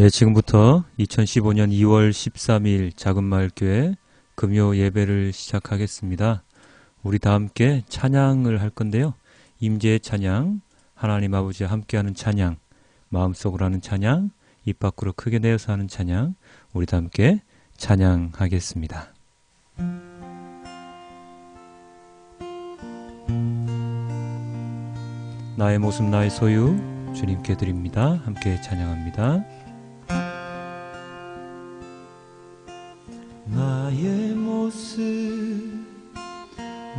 예, 지금부터 2015년 2월 13일 작은마을교회 금요 예배를 시작하겠습니다. 우리 다 함께 찬양을 할 건데요. 임재의 찬양, 하나님 아버지와 함께하는 찬양, 마음속으로 하는 찬양, 입 밖으로 크게 내어서 하는 찬양, 우리 다 함께 찬양하겠습니다. 나의 모습 나의 소유 주님께 드립니다. 함께 찬양합니다. 나의 모습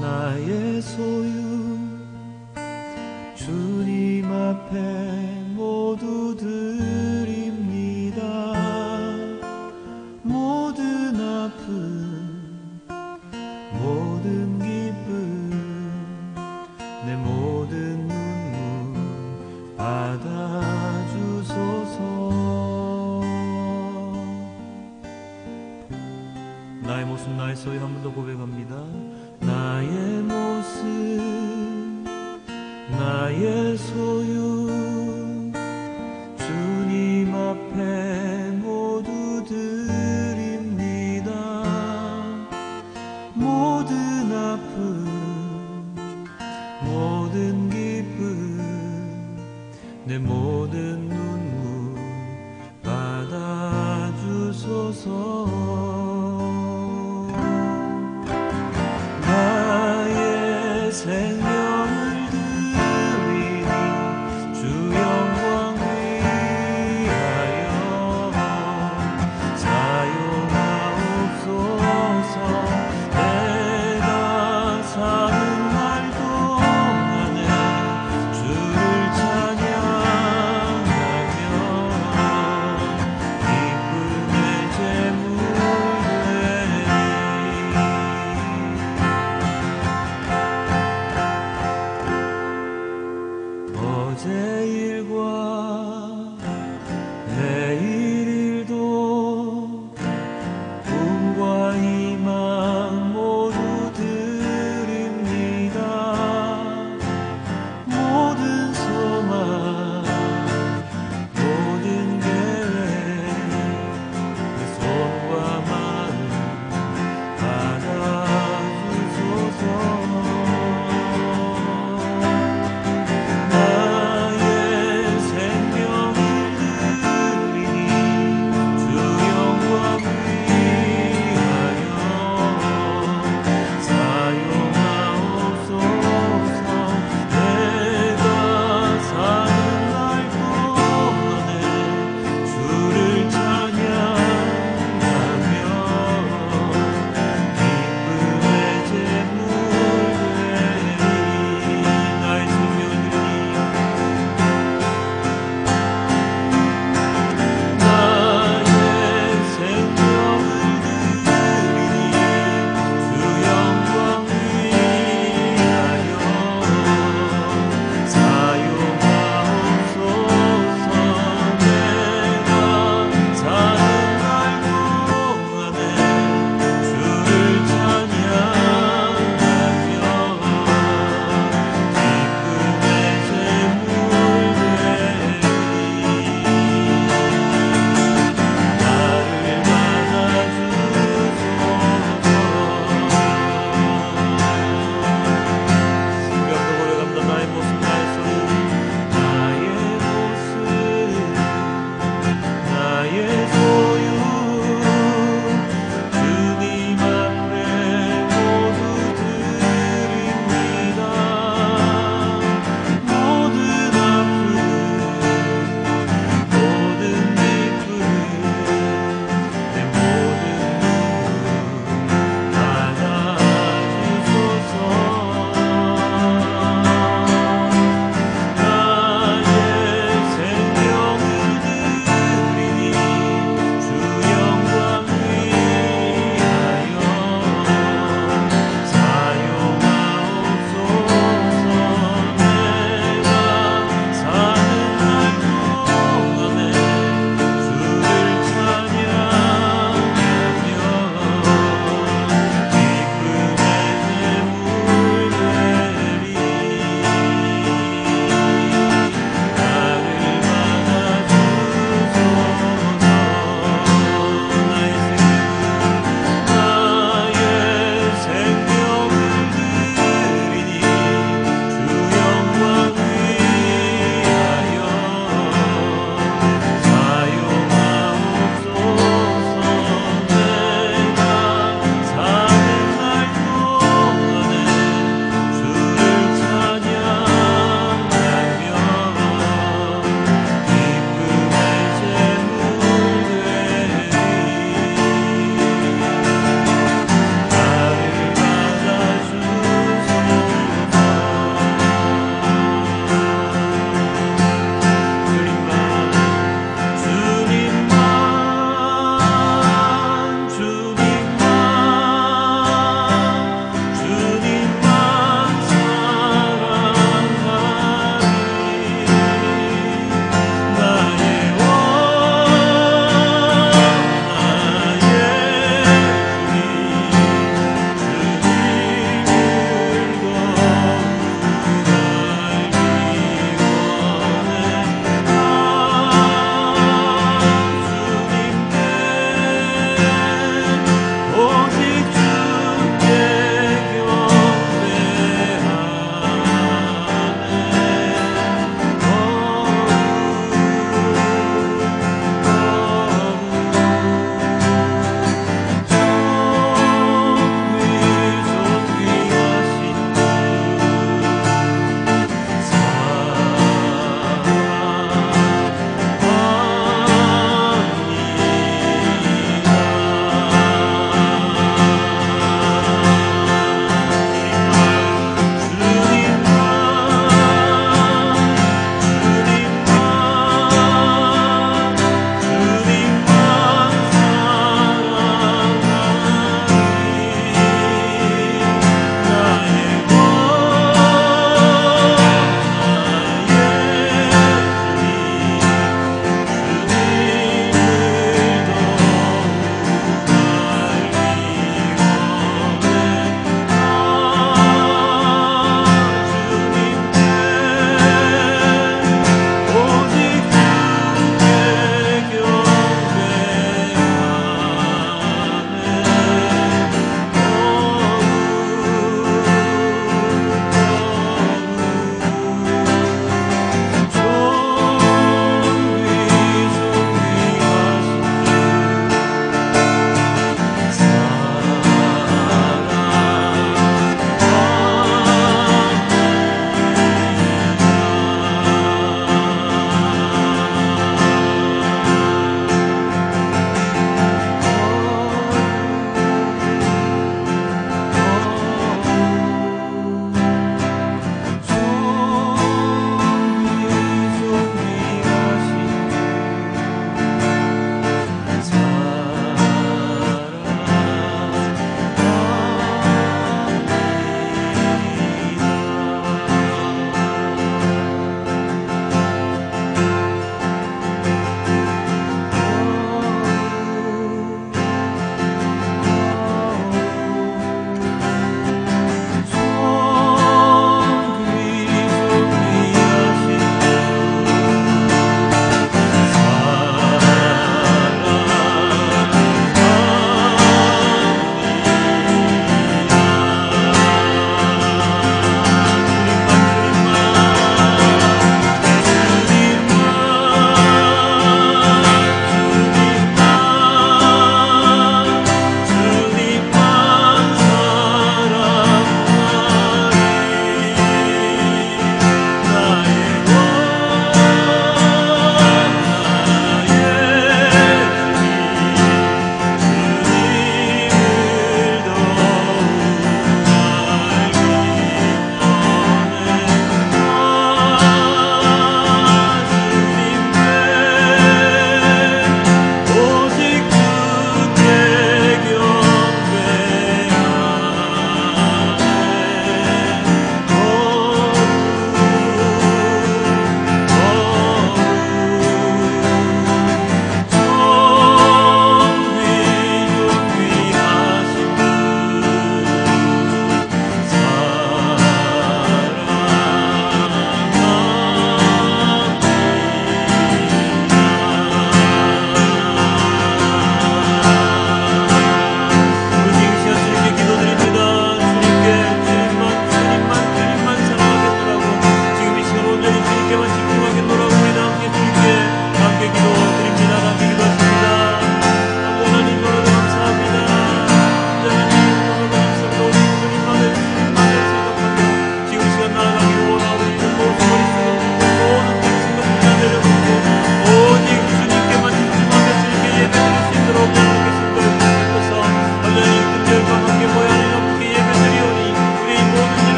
나의 소유 주님 앞에 모두 드립니다. 모든 아픔 모든 기쁨 내 모든 눈물 받아주소서. 나의 모습 나의 소유 한 번 더 고백합니다. 나의 모습 나의 소유 주님 앞에 모두 드립니다. 모든 아픔 모든 기쁨 내 모든 눈물 받아주소서. 생명을 드리니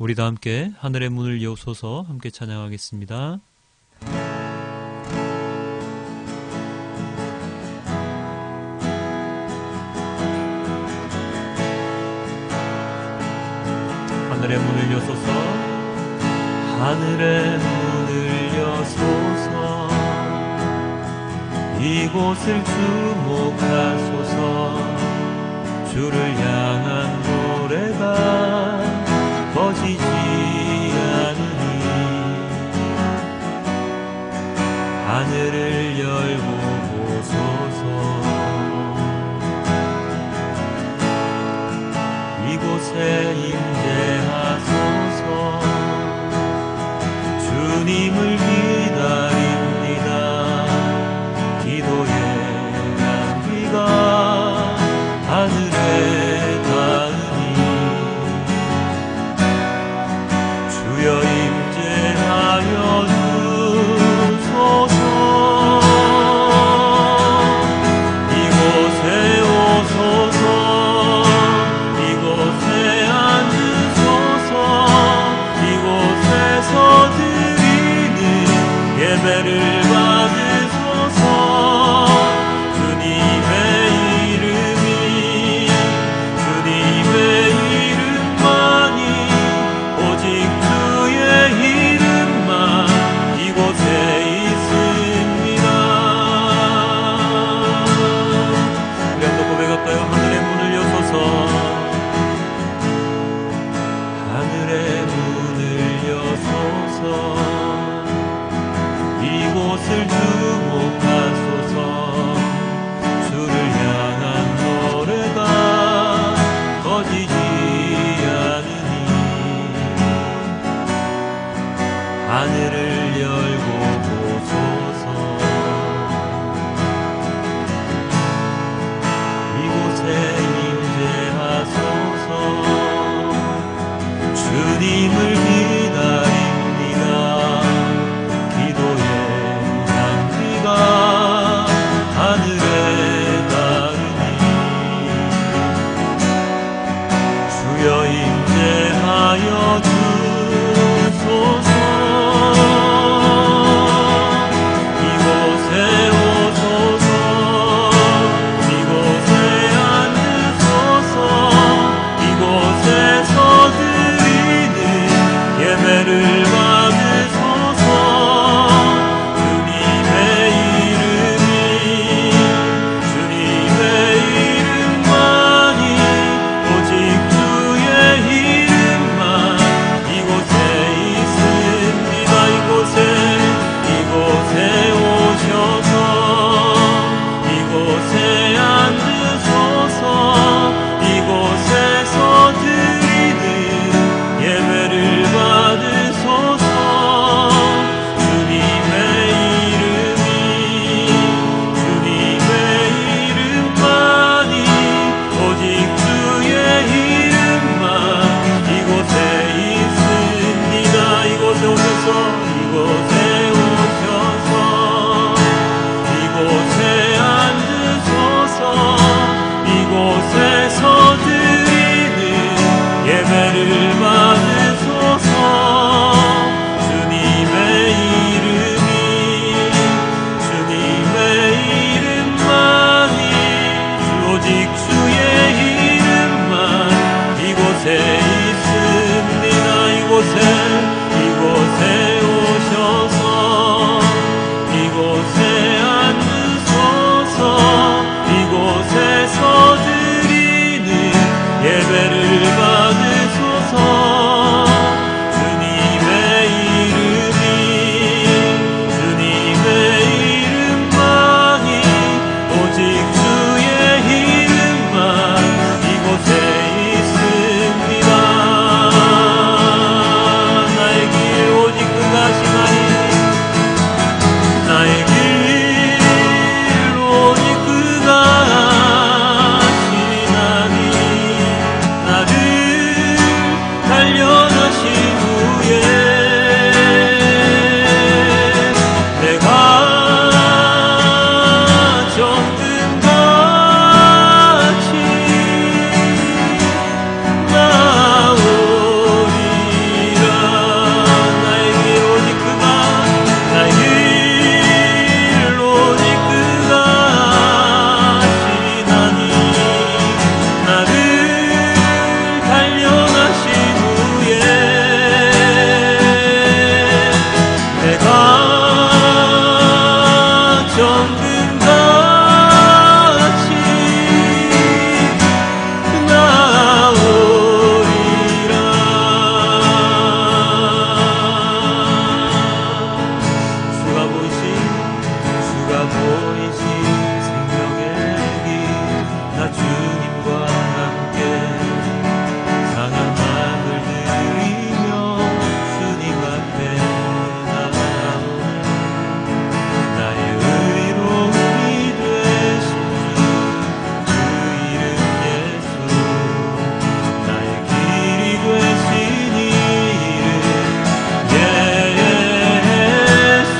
우리 다 함께 하늘의 문을 여소서 함께 찬양하겠습니다. 하늘의 문을 여소서 하늘의 문을 여소서 이곳을 주목하소서 주를 향한 노래가 꺼지지 않으니 하늘을 열고 보소서 이곳에 임재하소서 주님을 기다립니다 기도의 향기가 하늘에 닿으니 주여 임재하여 주소서 이곳에 오소서 이곳에 앉으소서 정금같이 나오리라. 주가 보이신 생명의 길, 나 주님과 함께 상한 마음을 들이며 주님 앞에 나아오네. 나의 의로움이 되신 주 이름 예수, 나의 길이 되신 이름 예수.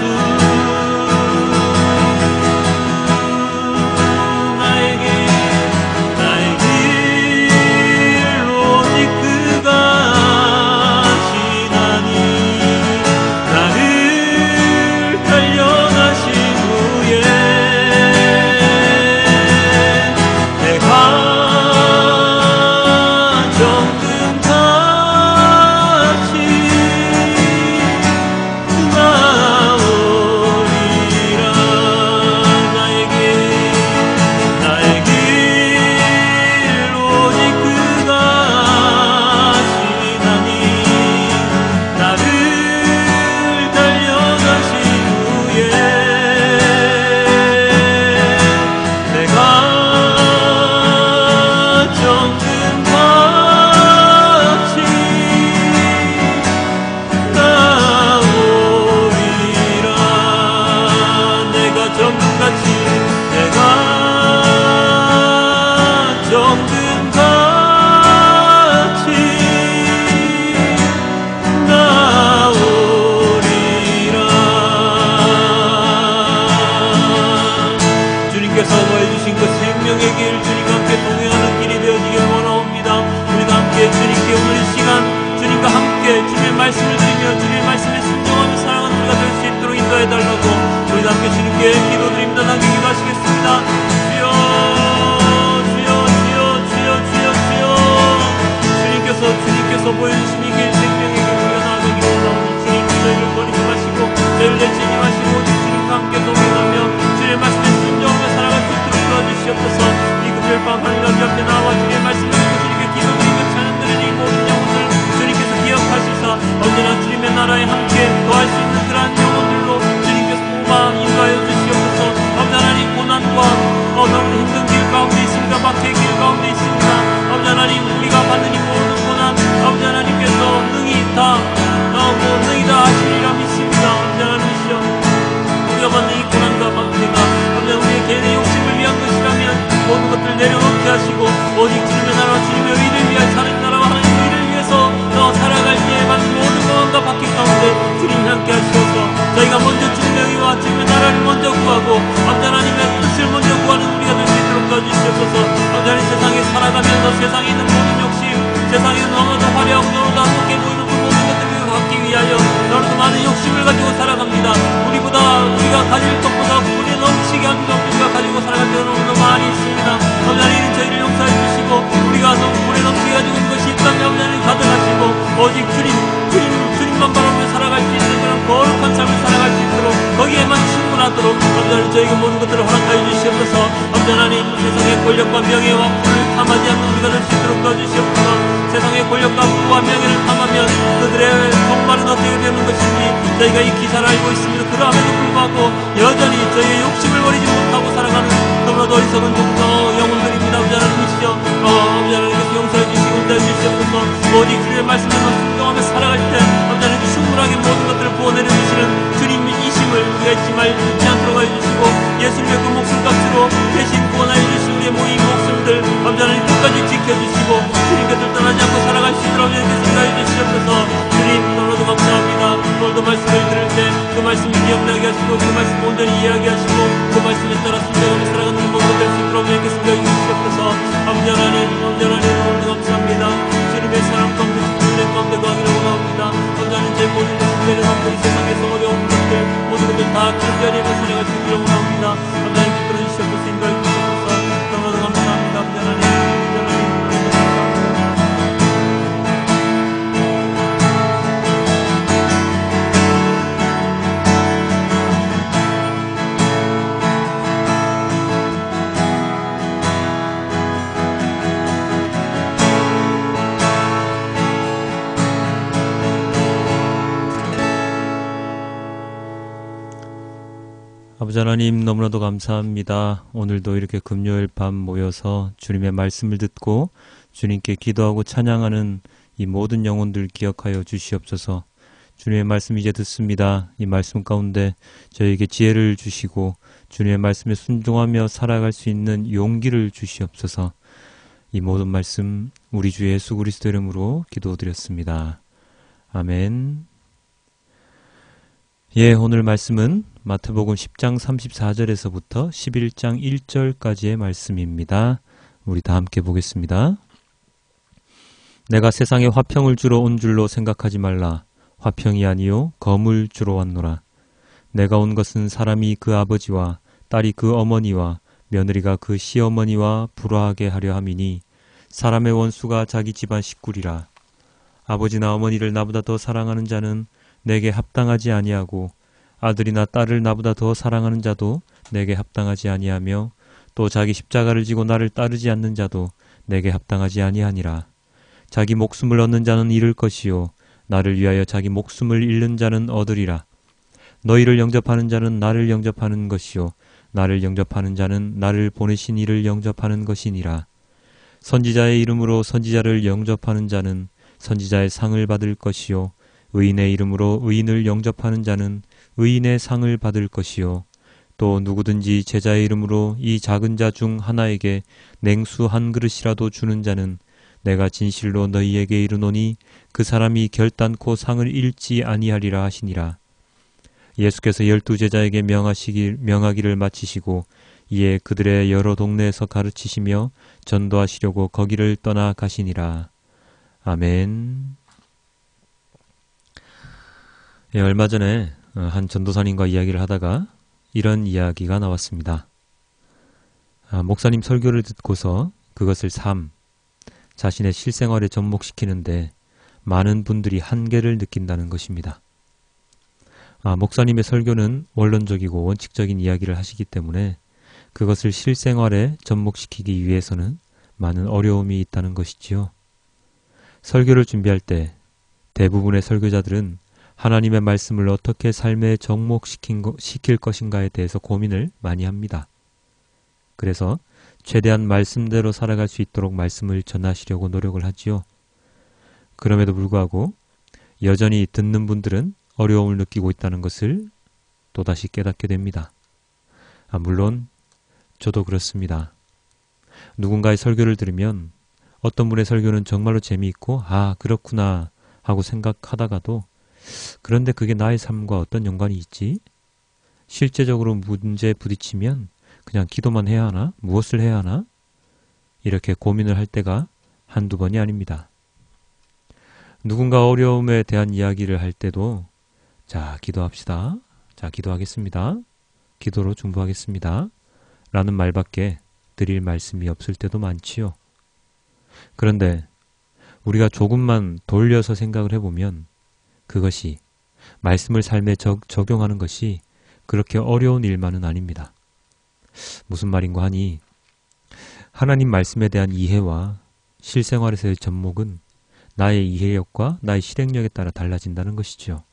나의 길 오직 그가 아시나니, 나를 단련하신 후에 내가 정금같이 나오리라. 나의 길 오직 그가 아시나니, 나를 단련하신 후에 내가 정금같이 나오리라. 내가 정금같이 나오리라. 주님께서 보여주신 그 생명의 길, 주님과 함께 동행하는 길이 되어지길 원하옵니다. 우리가 함께 주님께 오늘 시간 주님과 함께 주님의 말씀을 드리며 주님의 말씀에 순종하며 사랑하는 우리가 될 수 있도록 인도해달라고 우리가 함께 주님께 기도드립니다. 함께 기도하시겠습니다. 주여 주여 주여 주여 주여 주여. 주님께서 보여주신 이 길, 생명의 길, 우리가 나아가기 원하오니 주님 저희를 버리지 마시고 저희를 내치지 마시고 오직 주님과 함께 동행하며 주님의 말씀에 순종하며 살아갈 수 있도록 도와주시옵소서. 이 금요일 밤 하나님 앞에 나와 주님의 말씀을 듣고 주님께 기도드리며 찬양 드리는 이 모든 영혼들 주님께서 기억하시사 언제나 주님의 나라에 함께 거할 수 있는 그러한 영혼들로 주님께서 뽑아 인도하여 주시옵소서. 아버지 하나님, 고난과 너무 힘든 길 가운데 있습니다. 박해의 길 가운데 있습니다. 아버지 하나님, 우리가 받는 이 모든 고난 아버지 하나님께서 능히 다 하시리라 믿습니다. 아버지 하나님이시여, 우리가 받는 이 고난과 박해가 아버지 우리의 개인의 욕심을 위한 것이라면 모든 것들을 내려놓게 하시고 오직 주님의 나라 주님의 의를 위한 사는 나라와 하나님의 의를 위해서 살아갈 때에 받는 모든 고난과 박해 가운데 주님이 함께 하시옵소서. 저희가 먼저 주님의 의와 주님의 나라를 먼저 구하고 아버지 하나님의 뜻을 먼저 구하는 우리가 될 수 있도록 도와주시옵소서. 아버지 하나님, 세상에 살아가면서 세상에 있는 모든 욕심, 세상에 너무나도 화려하고 너무나도 높게 보이는 그 모든 것들을 갖기 위하여 너무나도 많은 욕심을 가지고 살아갑니다. 우리가 가질 것보다 우리 넘치게 하는 것 우리가 가지고 살아갈 때가 너무나 많이 있습니다. 아버지 하나님, 저희를 용서해 주시고 우리가 너무 물에 넘치게 가지고 있는 것이 있다면 아버지 하나님 가득하시고 오직 주님만 바라보며 살아갈 수 있는 그런 거룩한 삶을 살아갈 수 있도록 거기에만 충분하도록 아버지 하나님, 저희가 모든 것들을 허락하여 주시옵소서. 아버지 하나님, 세상의 권력과 명예와 부를 탐하지 않는 우리가 될 수 있도록 도와주시옵소서. 세상의 권력과 부와 명예를 탐하면 그들의 정말은 어떻게 되는 것인지 저희가 익히 잘 알고 있습니다. 그럼에도 불구하고 여전히 저희의 욕심을 버리지 못하고 살아가는 너무나도 어리석은 영혼들입니다. 아버지 하나님이시여, 아버지 하나님께서 용서해 주시고 은혜해 주시옵소서. 오직 주님의 말씀에 순종하며 살아갈 때 아버지 하나님 충분하게 모든 것들을 부어내려 주시는 주님이심을 우리가 잊지 않도록 해주시고 예수님의 그 목숨값으로 대신 구원하여 주신 우리의 모인 목숨들 아버지 하나님 끝까지 지켜주시고 주님께 떠나지 않고 살아갈 수 있도록 인도하여 주시옵소서. 주님, 너무나도 감사합니다. 오늘도 말씀을 들을 때 그 말씀이 기억나게 하시고 그 말씀 온전히 이해하게 하시고 그 말씀에 따라 순종하며 살아가는 모두가 될 수 있도록 인도하여 주시옵소서. 아버지 하나님, 오늘도 감사합니다. 주님의 사랑 가운데 주님의 가운데 거하기를 원합니다. 아버지 하나님, 제 모든 것을 내려놓고 이 세상에서 어려운 것들 모든 것들 다 견뎌내며 살아갈 수 있기를 원합니다. 아버지 하나님, 들어주시옵소서. 인도하여 주시옵소서. 너무나도 감사합니다. 아버지 하나님, 아버지 하나님, 감사합니다. 하나님 너무나도 감사합니다. 오늘도 이렇게 금요일 밤 모여서 주님의 말씀을 듣고 주님께 기도하고 찬양하는 이 모든 영혼들 기억하여 주시옵소서. 주님의 말씀 이제 듣습니다. 이 말씀 가운데 저에게 지혜를 주시고 주님의 말씀에 순종하며 살아갈 수 있는 용기를 주시옵소서. 이 모든 말씀 우리 주 예수 그리스도 이름으로 기도드렸습니다. 아멘. 예, 오늘 말씀은 마태복음 10장 34절에서부터 11장 1절까지의 말씀입니다. 우리 다 함께 보겠습니다. 내가 세상에 화평을 주러 온 줄로 생각하지 말라. 화평이 아니요 검을 주러 왔노라. 내가 온 것은 사람이 그 아버지와 딸이 그 어머니와 며느리가 그 시어머니와 불화하게 하려 함이니 사람의 원수가 자기 집안 식구리라. 아버지나 어머니를 나보다 더 사랑하는 자는 내게 합당하지 아니하고 아들이나 딸을 나보다 더 사랑하는 자도 내게 합당하지 아니하며 또 자기 십자가를 지고 나를 따르지 않는 자도 내게 합당하지 아니하니라. 자기 목숨을 얻는 자는 잃을 것이요 나를 위하여 자기 목숨을 잃는 자는 얻으리라. 너희를 영접하는 자는 나를 영접하는 것이요 나를 영접하는 자는 나를 보내신 이를 영접하는 것이니라. 선지자의 이름으로 선지자를 영접하는 자는 선지자의 상을 받을 것이요 의인의 이름으로 의인을 영접하는 자는 의인의 상을 받을 것이요 또 누구든지 제자의 이름으로 이 작은 자 중 하나에게 냉수 한 그릇이라도 주는 자는 내가 진실로 너희에게 이르노니 그 사람이 결단코 상을 잃지 아니하리라 하시니라. 예수께서 12 제자에게 명하기를 마치시고 이에 그들의 여러 동네에서 가르치시며 전도하시려고 거기를 떠나 가시니라. 아멘. 예, 얼마 전에 한 전도사님과 이야기를 하다가 이런 이야기가 나왔습니다. 목사님 설교를 듣고서 그것을 자신의 실생활에 접목시키는데 많은 분들이 한계를 느낀다는 것입니다. 목사님의 설교는 원론적이고 원칙적인 이야기를 하시기 때문에 그것을 실생활에 접목시키기 위해서는 많은 어려움이 있다는 것이지요. 설교를 준비할 때 대부분의 설교자들은 하나님의 말씀을 어떻게 삶에 접목시킬 것인가에 대해서 고민을 많이 합니다. 그래서 최대한 말씀대로 살아갈 수 있도록 말씀을 전하시려고 노력을 하지요. 그럼에도 불구하고 여전히 듣는 분들은 어려움을 느끼고 있다는 것을 또다시 깨닫게 됩니다. 물론 저도 그렇습니다. 누군가의 설교를 들으면 어떤 분의 설교는 정말로 재미있고 그렇구나 하고 생각하다가도 그런데 그게 나의 삶과 어떤 연관이 있지? 실제적으로 문제에 부딪히면 그냥 기도만 해야 하나? 무엇을 해야 하나? 이렇게 고민을 할 때가 한두 번이 아닙니다. 누군가 어려움에 대한 이야기를 할 때도 자, 기도합시다. 자, 기도하겠습니다. 기도로 중보하겠습니다. 라는 말밖에 드릴 말씀이 없을 때도 많지요. 그런데 우리가 조금만 돌려서 생각을 해보면 그것이 말씀을 삶에 적용하는 것이 그렇게 어려운 일만은 아닙니다. 무슨 말인가 하니 하나님 말씀에 대한 이해와 실생활에서의 접목은 나의 이해력과 나의 실행력에 따라 달라진다는 것이죠.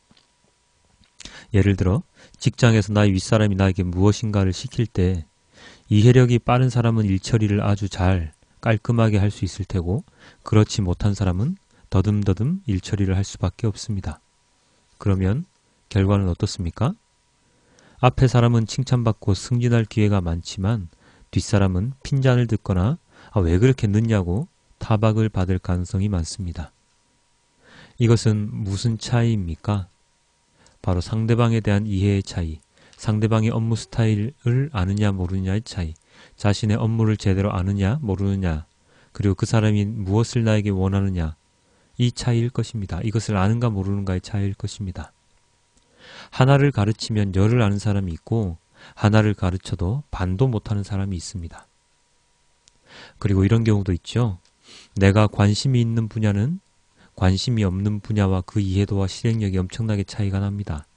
예를 들어 직장에서 나의 윗사람이 나에게 무엇인가를 시킬 때 이해력이 빠른 사람은 일처리를 아주 잘 깔끔하게 할 수 있을 테고 그렇지 못한 사람은 더듬더듬 일처리를 할 수밖에 없습니다. 그러면 결과는 어떻습니까? 앞에 사람은 칭찬받고 승진할 기회가 많지만 뒷사람은 핀잔을 듣거나 왜 그렇게 늦냐고 타박을 받을 가능성이 많습니다. 이것은 무슨 차이입니까? 바로 상대방에 대한 이해의 차이, 상대방의 업무 스타일을 아느냐 모르느냐의 차이, 자신의 업무를 제대로 아느냐 모르느냐, 그리고 그 사람이 무엇을 나에게 원하느냐, 이 차이일 것입니다. 이것을 아는가 모르는가의 차이일 것입니다. 하나를 가르치면 열을 아는 사람이 있고 하나를 가르쳐도 반도 못하는 사람이 있습니다. 그리고 이런 경우도 있죠. 내가 관심이 있는 분야는 관심이 없는 분야와 그 이해도와 실행력이 엄청나게 차이가 납니다.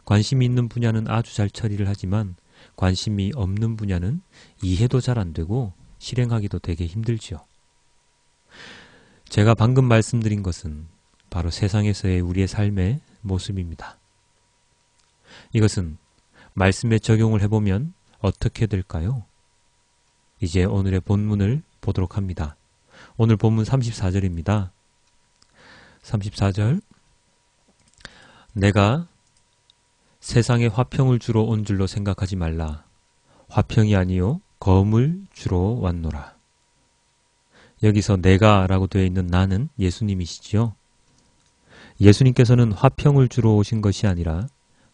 관심이 있는 분야는 아주 잘 처리를 하지만 관심이 없는 분야는 이해도 잘 안 되고 실행하기도 되게 힘들지요. 제가 방금 말씀드린 것은 바로 세상에서의 우리의 삶의 모습입니다. 이것은 말씀에 적용을 해보면 어떻게 될까요? 이제 오늘의 본문을 보도록 합니다. 오늘 본문 34절입니다. 34절 내가 세상에 화평을 주러 온 줄로 생각하지 말라. 화평이 아니요 검을 주러 왔노라. 여기서 내가 라고 되어 있는 나는 예수님이시지요. 예수님께서는 화평을 주러 오신 것이 아니라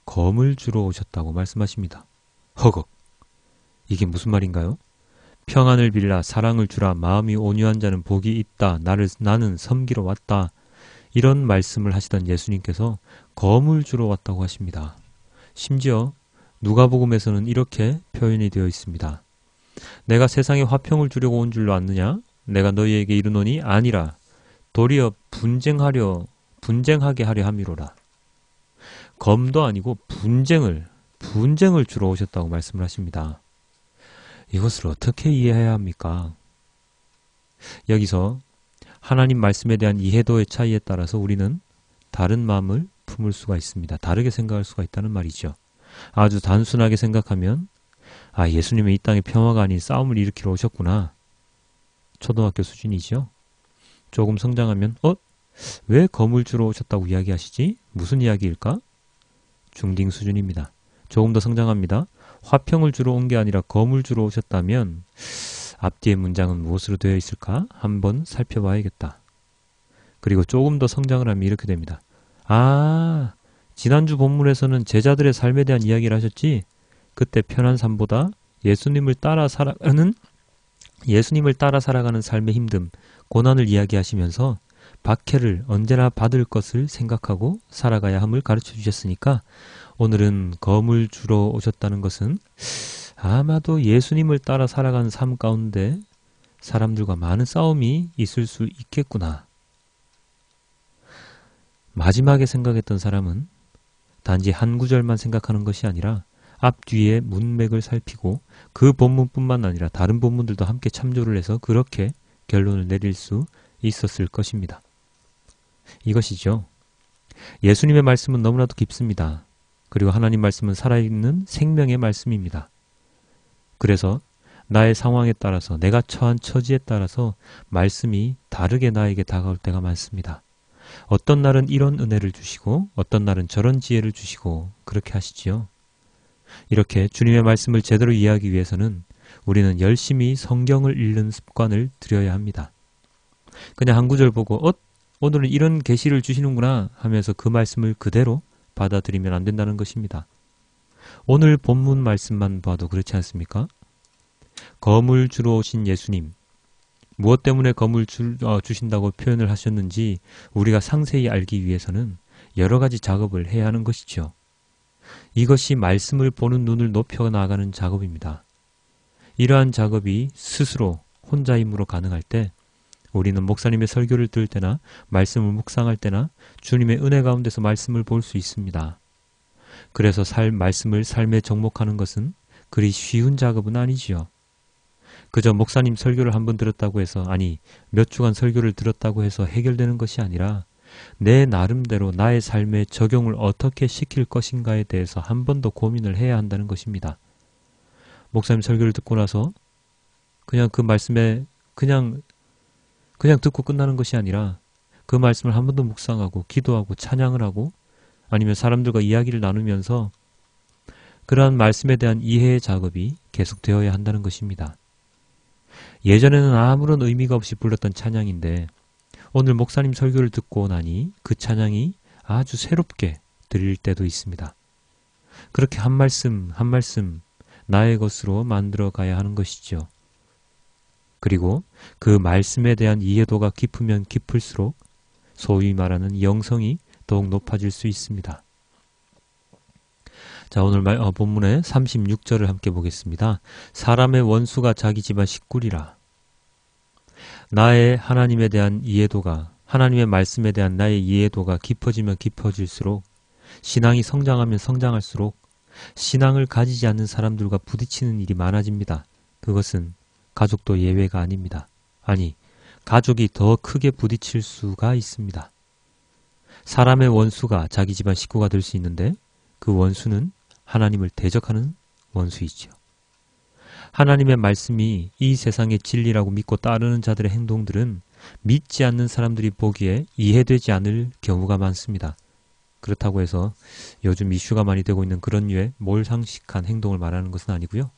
검을 주러 오셨다고 말씀하십니다. 허걱! 이게 무슨 말인가요? 평안을 빌라 사랑을 주라 마음이 온유한 자는 복이 있다. 나는 섬기러 왔다. 이런 말씀을 하시던 예수님께서 검을 주러 왔다고 하십니다. 심지어 누가복음에서는 이렇게 표현이 되어 있습니다. 내가 세상에 화평을 주려고 온 줄로 아느냐? 내가 너희에게 이르노니 아니라 도리어 분쟁하게 하려 함이로라. 검도 아니고 분쟁을 주러 오셨다고 말씀을 하십니다. 이것을 어떻게 이해해야 합니까? 여기서 하나님 말씀에 대한 이해도의 차이에 따라서 우리는 다른 마음을 품을 수가 있습니다. 다르게 생각할 수가 있다는 말이죠. 아주 단순하게 생각하면 예수님은 이 땅에 평화가 아닌 싸움을 일으키러 오셨구나. 초등학교 수준이죠. 조금 성장하면 왜 검을 주러 오셨다고 이야기하시지? 무슨 이야기일까? 중딩 수준입니다. 조금 더 성장합니다. 화평을 주러 온 게 아니라 검을 주러 오셨다면 앞뒤의 문장은 무엇으로 되어 있을까? 한번 살펴봐야겠다. 그리고 조금 더 성장을 하면 이렇게 됩니다. 지난주 본문에서는 제자들의 삶에 대한 이야기를 하셨지? 그때 편한 삶보다 예수님을 따라 살아가는 삶의 힘듦, 고난을 이야기하시면서 박해를 언제나 받을 것을 생각하고 살아가야 함을 가르쳐 주셨으니까 오늘은 검을 주러 오셨다는 것은 아마도 예수님을 따라 살아가는 삶 가운데 사람들과 많은 싸움이 있을 수 있겠구나. 마지막에 생각했던 사람은 단지 한 구절만 생각하는 것이 아니라 앞뒤의 문맥을 살피고 그 본문뿐만 아니라 다른 본문들도 함께 참조를 해서 그렇게 결론을 내릴 수 있었을 것입니다. 이것이죠. 예수님의 말씀은 너무나도 깊습니다. 그리고 하나님 말씀은 살아있는 생명의 말씀입니다. 그래서 나의 상황에 따라서 내가 처한 처지에 따라서 말씀이 다르게 나에게 다가올 때가 많습니다. 어떤 날은 이런 은혜를 주시고 어떤 날은 저런 지혜를 주시고 그렇게 하시지요. 이렇게 주님의 말씀을 제대로 이해하기 위해서는 우리는 열심히 성경을 읽는 습관을 들여야 합니다. 그냥 한 구절 보고 오늘은 이런 계시를 주시는구나 하면서 그 말씀을 그대로 받아들이면 안 된다는 것입니다. 오늘 본문 말씀만 봐도 그렇지 않습니까? 검을 주러 오신 예수님, 무엇 때문에 검을 주신다고 표현을 하셨는지 우리가 상세히 알기 위해서는 여러 가지 작업을 해야 하는 것이죠. 이것이 말씀을 보는 눈을 높여 나가는 작업입니다. 이러한 작업이 스스로 혼자 힘으로 가능할 때 우리는 목사님의 설교를 들을 때나 말씀을 묵상할 때나 주님의 은혜 가운데서 말씀을 볼 수 있습니다. 그래서 말씀을 삶에 접목하는 것은 그리 쉬운 작업은 아니지요. 그저 목사님 설교를 한번 들었다고 해서 몇 주간 설교를 들었다고 해서 해결되는 것이 아니라 내 나름대로 나의 삶에 적용을 어떻게 시킬 것인가에 대해서 한 번 더 고민을 해야 한다는 것입니다. 목사님 설교를 듣고 나서 그냥 그 말씀에 그냥 듣고 끝나는 것이 아니라 그 말씀을 한 번 더 묵상하고 기도하고 찬양을 하고 아니면 사람들과 이야기를 나누면서 그러한 말씀에 대한 이해의 작업이 계속되어야 한다는 것입니다. 예전에는 아무런 의미가 없이 불렀던 찬양인데 오늘 목사님 설교를 듣고 나니 그 찬양이 아주 새롭게 들릴 때도 있습니다. 그렇게 한 말씀 한 말씀 나의 것으로 만들어 가야 하는 것이죠. 그리고 그 말씀에 대한 이해도가 깊으면 깊을수록 소위 말하는 영성이 더욱 높아질 수 있습니다. 자, 오늘 본문의 36절을 함께 보겠습니다. 사람의 원수가 자기 집안 식구리라. 나의 하나님에 대한 이해도가, 하나님의 말씀에 대한 나의 이해도가 깊어지면 깊어질수록, 신앙이 성장하면 성장할수록 신앙을 가지지 않는 사람들과 부딪히는 일이 많아집니다. 그것은 가족도 예외가 아닙니다. 가족이 더 크게 부딪힐 수가 있습니다. 사람의 원수가 자기 집안 식구가 될 수 있는데 그 원수는 하나님을 대적하는 원수이지요. 하나님의 말씀이 이 세상의 진리라고 믿고 따르는 자들의 행동들은 믿지 않는 사람들이 보기에 이해되지 않을 경우가 많습니다. 그렇다고 해서 요즘 이슈가 많이 되고 있는 그런 류의 몰상식한 행동을 말하는 것은 아니고요.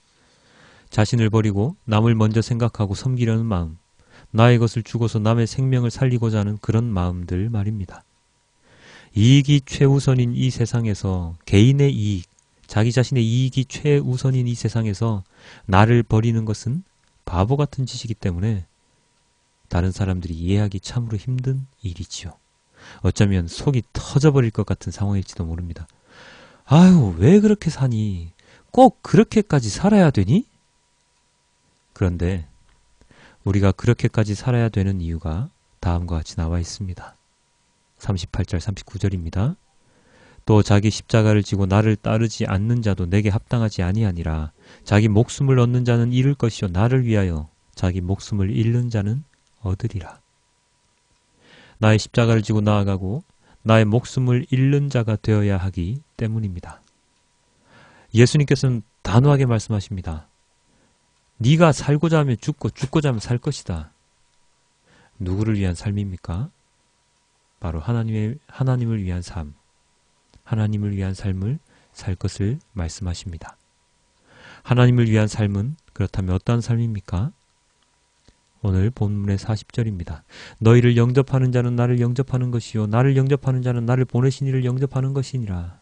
자신을 버리고 남을 먼저 생각하고 섬기려는 마음, 나의 것을 주고서 남의 생명을 살리고자 하는 그런 마음들 말입니다. 이익이 최우선인 이 세상에서 개인의 이익, 자기 자신의 이익이 최우선인 이 세상에서 나를 버리는 것은 바보 같은 짓이기 때문에 다른 사람들이 이해하기 참으로 힘든 일이지요. 어쩌면 속이 터져버릴 것 같은 상황일지도 모릅니다. 아유, 왜 그렇게 사니? 꼭 그렇게까지 살아야 되니? 그런데 우리가 그렇게까지 살아야 되는 이유가 다음과 같이 나와 있습니다. 38절 39절입니다. 또 자기 십자가를 지고 나를 따르지 않는 자도 내게 합당하지 아니하니라. 자기 목숨을 얻는 자는 잃을 것이요 나를 위하여 자기 목숨을 잃는 자는 얻으리라. 나의 십자가를 지고 나아가고 나의 목숨을 잃는 자가 되어야 하기 때문입니다. 예수님께서는 단호하게 말씀하십니다. 네가 살고자 하면 죽고 죽고자 하면 살 것이다. 누구를 위한 삶입니까? 바로 하나님을 위한 삶, 하나님을 위한 삶을 살 것을 말씀하십니다. 하나님을 위한 삶은 그렇다면 어떠한 삶입니까? 오늘 본문의 40절입니다. 너희를 영접하는 자는 나를 영접하는 것이요 나를 영접하는 자는 나를 보내신 이를 영접하는 것이니라.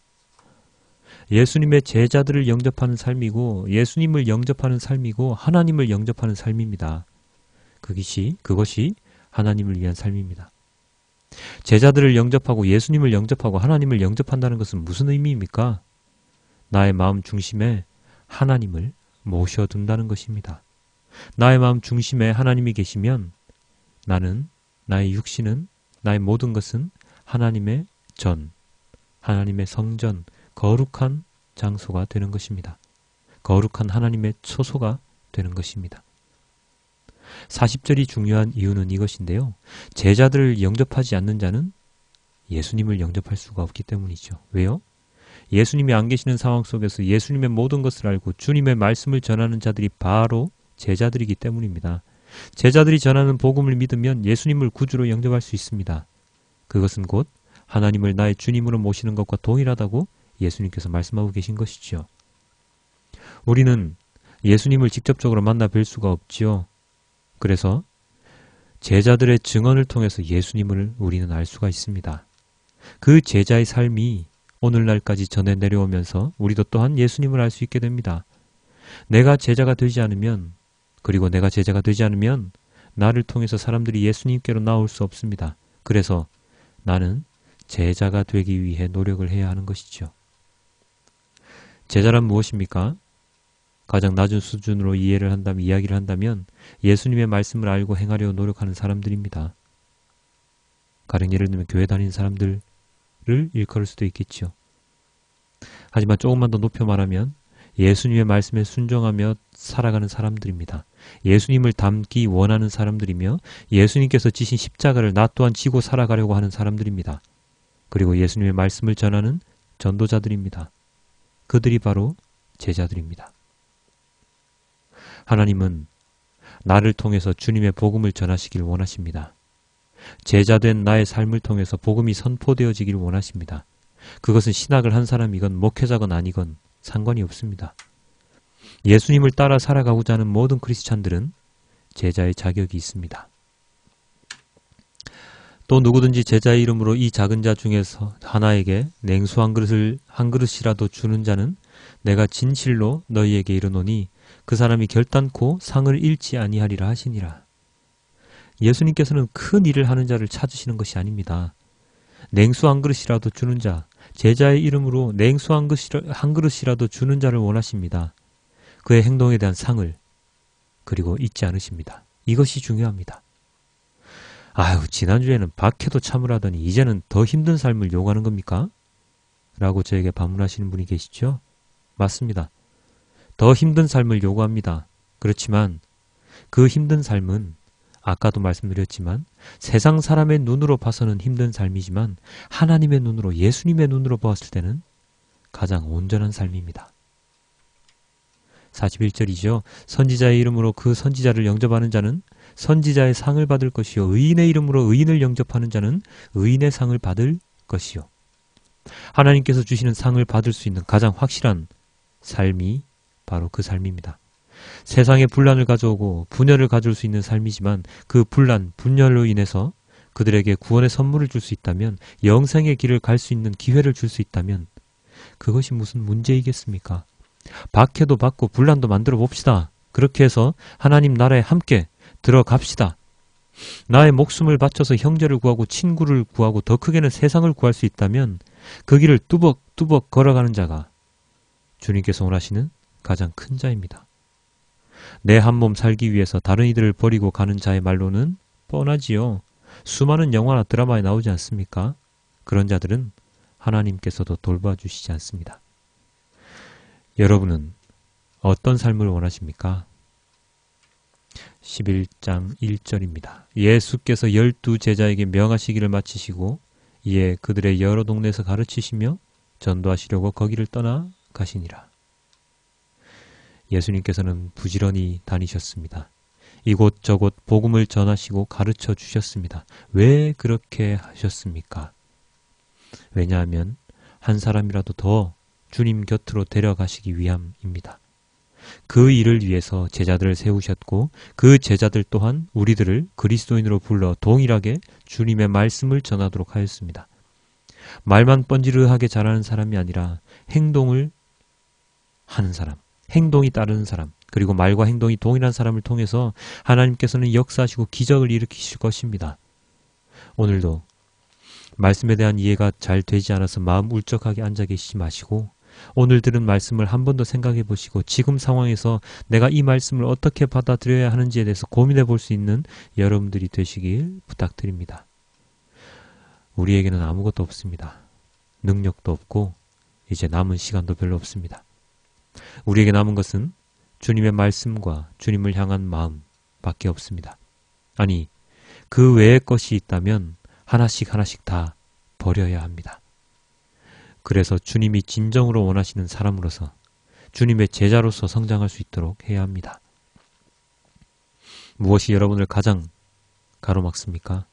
예수님의 제자들을 영접하는 삶이고 예수님을 영접하는 삶이고 하나님을 영접하는 삶입니다. 그것이 하나님을 위한 삶입니다. 제자들을 영접하고 예수님을 영접하고 하나님을 영접한다는 것은 무슨 의미입니까? 나의 마음 중심에 하나님을 모셔둔다는 것입니다. 나의 마음 중심에 하나님이 계시면 나는, 나의 육신은, 나의 모든 것은 하나님의 전, 하나님의 성전, 거룩한 장소가 되는 것입니다. 거룩한 하나님의 처소가 되는 것입니다. 40절이 중요한 이유는 이것인데요. 제자들을 영접하지 않는 자는 예수님을 영접할 수가 없기 때문이죠. 왜요? 예수님이 안 계시는 상황 속에서 예수님의 모든 것을 알고 주님의 말씀을 전하는 자들이 바로 제자들이기 때문입니다. 제자들이 전하는 복음을 믿으면 예수님을 구주로 영접할 수 있습니다. 그것은 곧 하나님을 나의 주님으로 모시는 것과 동일하다고 예수님께서 말씀하고 계신 것이죠. 우리는 예수님을 직접적으로 만나 뵐 수가 없지요. 그래서 제자들의 증언을 통해서 예수님을 우리는 알 수가 있습니다. 그 제자의 삶이 오늘날까지 전해 내려오면서 우리도 또한 예수님을 알 수 있게 됩니다. 내가 제자가 되지 않으면, 그리고 내가 제자가 되지 않으면 나를 통해서 사람들이 예수님께로 나올 수 없습니다. 그래서 나는 제자가 되기 위해 노력을 해야 하는 것이죠. 제자란 무엇입니까? 가장 낮은 수준으로 이야기를 한다면 예수님의 말씀을 알고 행하려 노력하는 사람들입니다. 가령 예를 들면 교회 다니는 사람들을 일컬을 수도 있겠죠. 하지만 조금만 더 높여 말하면 예수님의 말씀에 순종하며 살아가는 사람들입니다. 예수님을 닮기 원하는 사람들이며 예수님께서 지신 십자가를 나 또한 지고 살아가려고 하는 사람들입니다. 그리고 예수님의 말씀을 전하는 전도자들입니다. 그들이 바로 제자들입니다. 하나님은 나를 통해서 주님의 복음을 전하시길 원하십니다. 제자된 나의 삶을 통해서 복음이 선포되어지길 원하십니다. 그것은 신학을 한 사람이건 목회자건 아니건 상관이 없습니다. 예수님을 따라 살아가고자 하는 모든 크리스찬들은 제자의 자격이 있습니다. 또 누구든지 제자의 이름으로 이 작은 자 중에서 하나에게 냉수 한 그릇이라도 주는 자는 내가 진실로 너희에게 이르노니 그 사람이 결단코 상을 잃지 아니하리라 하시니라. 예수님께서는 큰 일을 하는 자를 찾으시는 것이 아닙니다. 냉수 한 그릇이라도 주는 자, 제자의 이름으로 냉수 한 그릇이라도 주는 자를 원하십니다. 그의 행동에 대한 상을, 그리고 잊지 않으십니다. 이것이 중요합니다. 아유, 지난주에는 박해도 참으라더니 이제는 더 힘든 삶을 요구하는 겁니까? 라고 저에게 반문하시는 분이 계시죠? 맞습니다. 더 힘든 삶을 요구합니다. 그렇지만 그 힘든 삶은 아까도 말씀드렸지만 세상 사람의 눈으로 봐서는 힘든 삶이지만 하나님의 눈으로, 예수님의 눈으로 보았을 때는 가장 온전한 삶입니다. 41절이죠. 선지자의 이름으로 그 선지자를 영접하는 자는 선지자의 상을 받을 것이요 의인의 이름으로 의인을 영접하는 자는 의인의 상을 받을 것이요. 하나님께서 주시는 상을 받을 수 있는 가장 확실한 삶이 바로 그 삶입니다. 세상에 분란을 가져오고 분열을 가져올 수 있는 삶이지만 그 분란, 분열로 인해서 그들에게 구원의 선물을 줄 수 있다면, 영생의 길을 갈 수 있는 기회를 줄 수 있다면 그것이 무슨 문제이겠습니까? 박해도 받고 분란도 만들어 봅시다. 그렇게 해서 하나님 나라에 함께 들어갑시다. 나의 목숨을 바쳐서 형제를 구하고 친구를 구하고 더 크게는 세상을 구할 수 있다면 그 길을 뚜벅뚜벅 걸어가는 자가 주님께서 원하시는 가장 큰 자입니다. 내 한 몸 살기 위해서 다른 이들을 버리고 가는 자의 말로는 뻔하지요. 수많은 영화나 드라마에 나오지 않습니까? 그런 자들은 하나님께서도 돌봐주시지 않습니다. 여러분은 어떤 삶을 원하십니까? 11장 1절입니다. 예수께서 12 제자에게 명하시기를 마치시고 이에 그들의 여러 동네에서 가르치시며 전도하시려고 거기를 떠나 가시니라. 예수님께서는 부지런히 다니셨습니다. 이곳저곳 복음을 전하시고 가르쳐 주셨습니다. 왜 그렇게 하셨습니까? 왜냐하면 한 사람이라도 더 주님 곁으로 데려가시기 위함입니다. 그 일을 위해서 제자들을 세우셨고 그 제자들 또한 우리들을 그리스도인으로 불러 동일하게 주님의 말씀을 전하도록 하였습니다. 말만 번지르하게 잘하는 사람이 아니라 행동을 하는 사람, 행동이 따르는 사람, 그리고 말과 행동이 동일한 사람을 통해서 하나님께서는 역사하시고 기적을 일으키실 것입니다. 오늘도 말씀에 대한 이해가 잘 되지 않아서 마음 울적하게 앉아 계시지 마시고 오늘 들은 말씀을 한 번 더 생각해 보시고 지금 상황에서 내가 이 말씀을 어떻게 받아들여야 하는지에 대해서 고민해 볼 수 있는 여러분들이 되시길 부탁드립니다. 우리에게는 아무것도 없습니다. 능력도 없고 이제 남은 시간도 별로 없습니다. 우리에게 남은 것은 주님의 말씀과 주님을 향한 마음밖에 없습니다. 아니, 그 외의 것이 있다면 하나씩 다 버려야 합니다. 그래서 주님이 진정으로 원하시는 사람으로서 주님의 제자로서 성장할 수 있도록 해야 합니다. 무엇이 여러분을 가장 가로막습니까?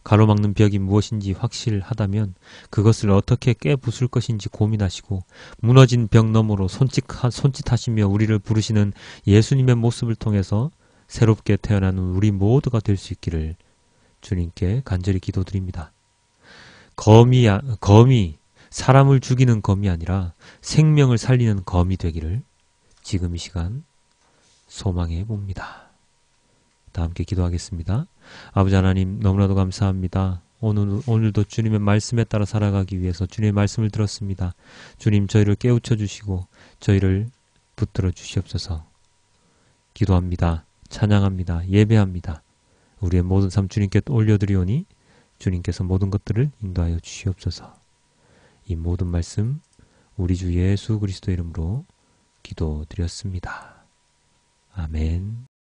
가로막는 벽이 무엇인지 확실하다면 그것을 어떻게 깨부술 것인지 고민하시고 무너진 벽 너머로 손짓하시며 우리를 부르시는 예수님의 모습을 통해서 새롭게 태어나는 우리 모두가 될 수 있기를 주님께 간절히 기도드립니다. 검이 사람을 죽이는 검이 아니라 생명을 살리는 검이 되기를 지금 이 시간 소망해 봅니다. 다 함께 기도하겠습니다. 아버지 하나님 너무나도 감사합니다. 오늘도 주님의 말씀에 따라 살아가기 위해서 주님의 말씀을 들었습니다. 주님 저희를 깨우쳐 주시고 저희를 붙들어 주시옵소서. 기도합니다. 찬양합니다. 예배합니다. 우리의 모든 삶 주님께 올려드리오니 주님께서 모든 것들을 인도하여 주시옵소서. 이 모든 말씀 우리 주 예수 그리스도 이름으로 기도드렸습니다. 아멘.